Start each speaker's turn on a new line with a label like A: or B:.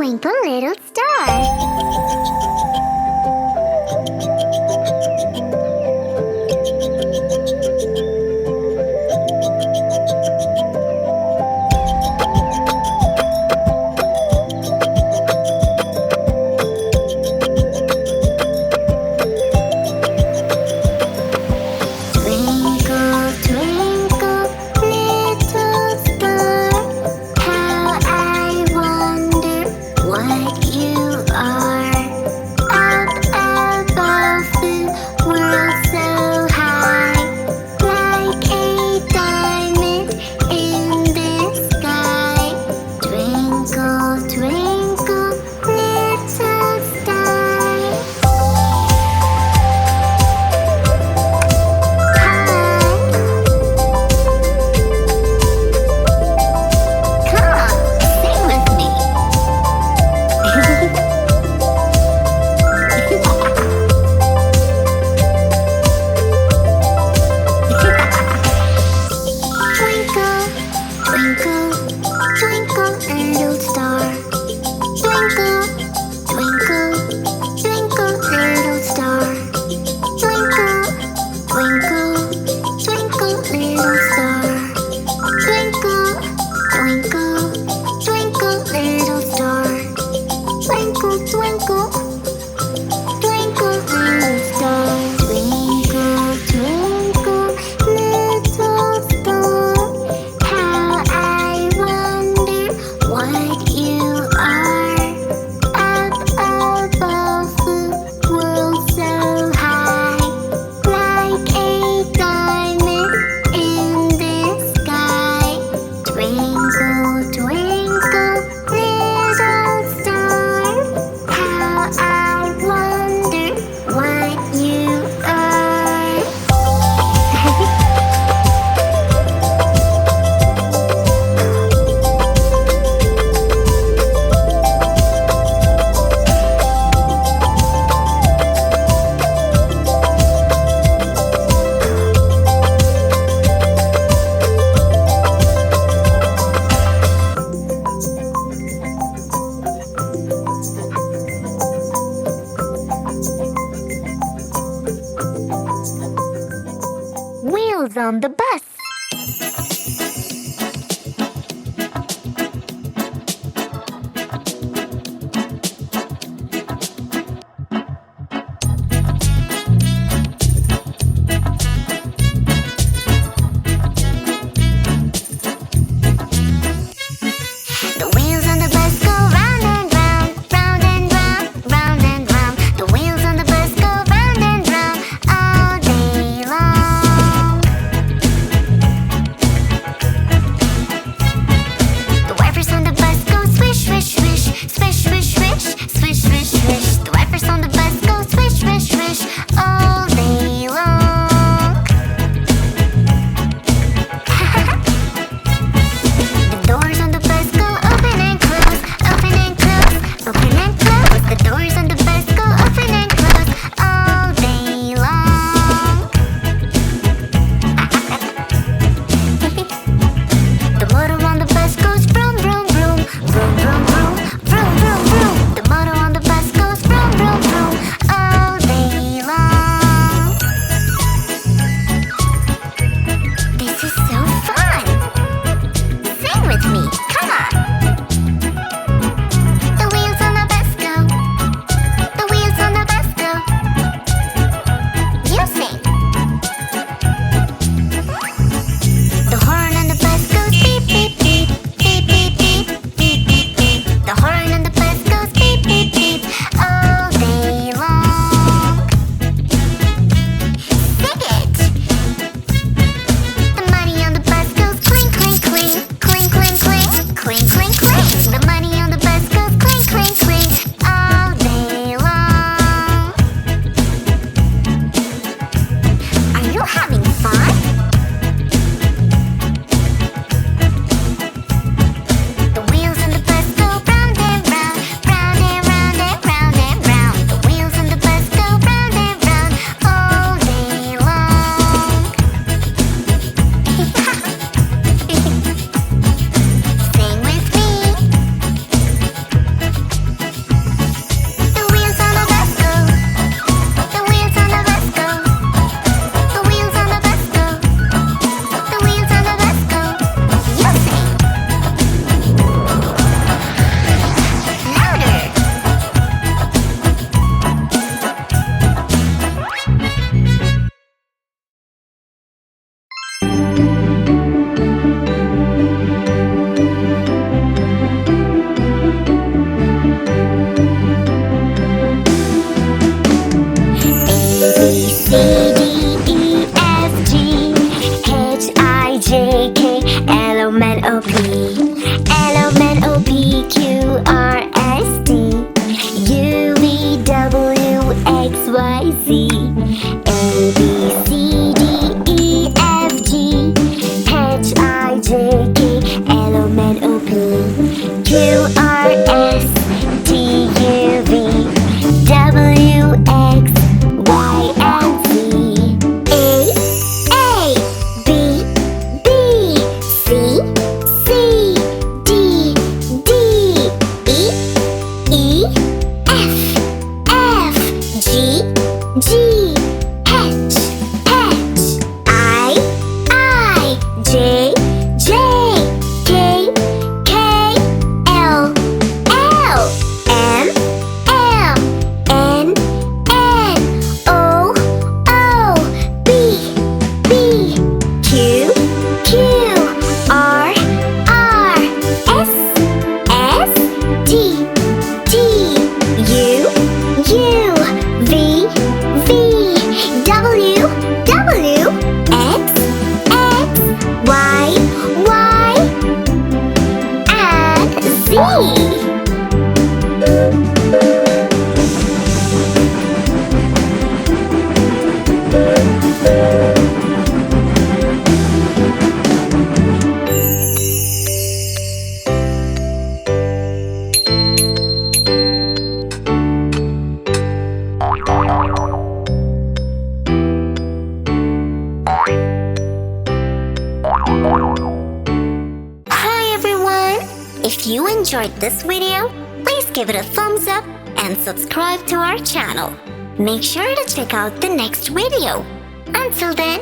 A: twinkle, little star. Twinkle, twinkle, little star, how I wonder what you are. Up above the world so high, like a diamond in the sky. Twinkle, twinkle, little star. Twinkle, twinkle, little star. Twinkle, twinkle, twinkle, little star. Twinkle, twinkle, twinkle, little star. Twinkle, twinkle, twinkle, little star. Twinkle, twinkle, twinkle, little star. Twinkle, twinkle, little star, how I wonder what you are. Up above the world so high, like a diamond in the sky. Twinkle, twinkle, little star, how I wonder what you are. Wheels on the bus. The wheels on the bus go round and round, round and round, round and round. The wheels on the bus go round and round all day long. A, B, C, D, E, F, G, H, I, J, K, L, M, N, O, P, Q, R, S, T, U, V, W, X, Y, and Z. A, B, B, C, C, D, D, E, F, G, G, H, I, J, K, L, M, N, O, P, Q, R, S, T, U, V, W, X, Y, and Z. Hi everyone! If you enjoyed this video, please give it a thumbs up and subscribe to our channel. Make sure to check out the next video. Until then,